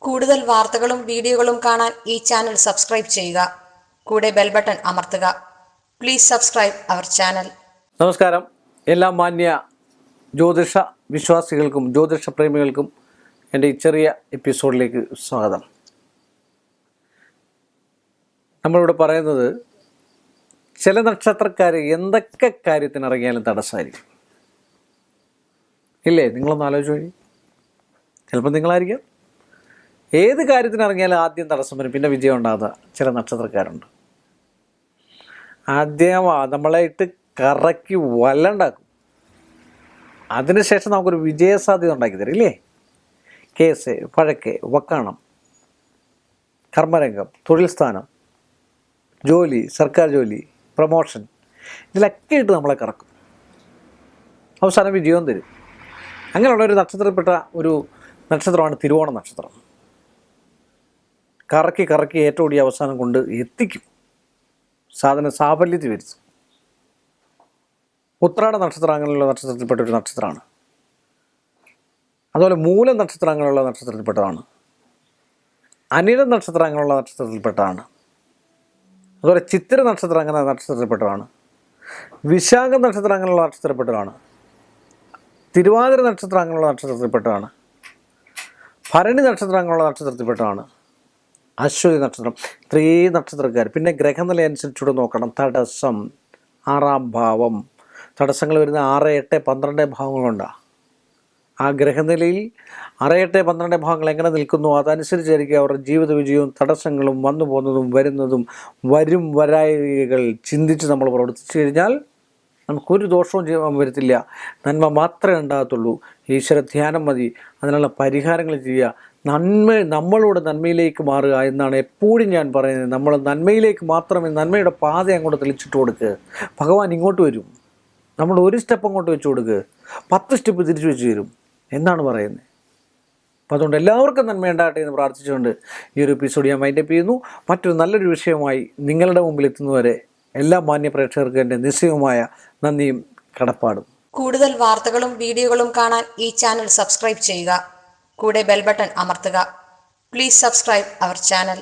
കൂടുതൽ വാർത്തകളും വീഡിയോകളും കാണാൻ ഈ ചാനൽ സബ്സ്ക്രൈബ് ചെയ്യുക. കൂടെ ബെൽ ബട്ടൺ അമർത്തുക. Please subscribe our channel. നമസ്കാരം. എല്ലാ മാന്യ ജ്യോതിഷ വിശ്വാസികൾക്കും ജ്യോതിഷ പ്രേമികൾക്കും എൻ്റെ ഈ ചെറിയ എപ്പിസോഡിലേക്ക് സ്വാഗതം. നമ്മളിവിടെ പറയുന്നത് ചില നക്ഷത്രക്കാർ എന്തൊക്കെ കാര്യത്തിനിറങ്ങിയാലും തടസ്സമായിരിക്കും. ഇല്ലേ? നിങ്ങളൊന്ന് ആലോചിച്ച് നോക്കി. ചിലപ്പോൾ നിങ്ങളായിരിക്കാം. ഏത് കാര്യത്തിനിറങ്ങിയാലും ആദ്യം തടസ്സം വരും, പിന്നെ വിജയം ഉണ്ടാകുന്ന ചില നക്ഷത്രക്കാരുണ്ട്. ആദ്യം നമ്മളെ ഇട്ട് കറക്കി വല്ലണ്ടാക്കും, അതിനുശേഷം നമുക്കൊരു വിജയസാധ്യത ഉണ്ടാക്കി തരും. ഇല്ലേ? കേസ്, വഴക്ക്, വക്കാണം, കർമ്മരംഗം, തൊഴിൽ സ്ഥാനം, ജോലി, സർക്കാർ ജോലി, പ്രമോഷൻ, ഇതിലൊക്കെ ഇട്ട് നമ്മളെ കറക്കും, അവസാനം വിജയവും തരും. അങ്ങനെയുള്ളൊരു നക്ഷത്രത്തിൽപ്പെട്ട ഒരു നക്ഷത്രമാണ് തിരുവോണ നക്ഷത്രം. കറക്കി കറക്കി ഏറ്റവും കൂടിയ അവസാനം കൊണ്ട് എത്തിക്കും, സാധനം സാഫല്യത്തിൽ വരുത്തും. ഉത്രാട നക്ഷത്രം അങ്ങനെയുള്ള നക്ഷത്രത്തിൽപ്പെട്ട ഒരു നക്ഷത്രമാണ്. അതുപോലെ മൂല നക്ഷത്രം അങ്ങനെയുള്ള നക്ഷത്രത്തിൽപ്പെട്ടതാണ്. അനിഴ നക്ഷത്രം അങ്ങനെയുള്ള നക്ഷത്രത്തിൽപ്പെട്ടതാണ്. അതുപോലെ ചിത്തിര നക്ഷത്രം അങ്ങനെ നക്ഷത്രത്തിൽപ്പെട്ടതാണ്. വിശാഖ നക്ഷത്രം അങ്ങനെയുള്ള നക്ഷത്രത്തിൽപ്പെട്ടതാണ്. തിരുവാതിര നക്ഷത്രം അങ്ങനെയുള്ള നക്ഷത്രത്തിൽപ്പെട്ടതാണ്. ഭരണി നക്ഷത്രം അങ്ങനെയുള്ള നക്ഷത്രത്തിൽപ്പെട്ടതാണ്. അശ്വതി നക്ഷത്രം, ഇത്രയും നക്ഷത്രക്കാർ. പിന്നെ ഗ്രഹനില അനുസരിച്ചുകൂടെ നോക്കണം. തടസ്സം, 6-ാം ഭാവം. തടസ്സങ്ങൾ വരുന്ന 6, 8, 12 ഭാവങ്ങളുണ്ടാണ്. ആ ഗ്രഹനിലയിൽ 6, 8, 12 ഭാവങ്ങൾ എങ്ങനെ നിൽക്കുന്നു അതനുസരിച്ചായിരിക്കും അവരുടെ ജീവിത വിജയവും തടസ്സങ്ങളും വന്നു പോകുന്നതും വരുന്നതും. വരും വരായികൾ ചിന്തിച്ച് നമ്മൾ പ്രവർത്തിച്ചു കഴിഞ്ഞാൽ നമുക്കൊരു ദോഷവും വരത്തില്ല, നന്മ മാത്രമേ ഉണ്ടാകത്തുള്ളൂ. ഈശ്വര ധ്യാനം മതി, അതിനുള്ള പരിഹാരങ്ങൾ ചെയ്യുക. നമ്മളോട് നന്മയിലേക്ക് മാറുക എന്നാണ് എപ്പോഴും ഞാൻ പറയുന്നത്. നമ്മൾ നന്മയിലേക്ക് മാത്രമേ, നന്മയുടെ പാത അങ്ങോട്ട് തെളിച്ചിട്ട് കൊടുക്കുക. ഭഗവാൻ ഇങ്ങോട്ട് വരും, നമ്മൾ ഒരു സ്റ്റെപ്പ് അങ്ങോട്ട് വെച്ച് കൊടുക്കുക, 10 സ്റ്റെപ്പ് തിരിച്ചു വെച്ച് തരും എന്നാണ് പറയുന്നത്. അപ്പോൾ അതുകൊണ്ട് എല്ലാവർക്കും നന്മ ഉണ്ടാകട്ടെ എന്ന് പ്രാർത്ഥിച്ചുകൊണ്ട് ഈ ഒരു എപ്പിസോഡ് ഞാൻ വൈൻഡപ്പ് ചെയ്യുന്നു. മറ്റൊരു നല്ലൊരു വിഷയമായി നിങ്ങളുടെ മുമ്പിൽ എത്തുന്നവരെ എല്ലാ മാന്യ പ്രേക്ഷകർക്കും എൻ്റെ നിശ്ചയമായ നന്ദിയും കടപ്പാടും. കൂടുതൽ വാർത്തകളും വീഡിയോകളും കാണാൻ ഈ ചാനൽ സബ്സ്ക്രൈബ് ചെയ്യുക. കൂടെ ബെൽ ബട്ടൺ അമർത്തുക. Please subscribe our channel.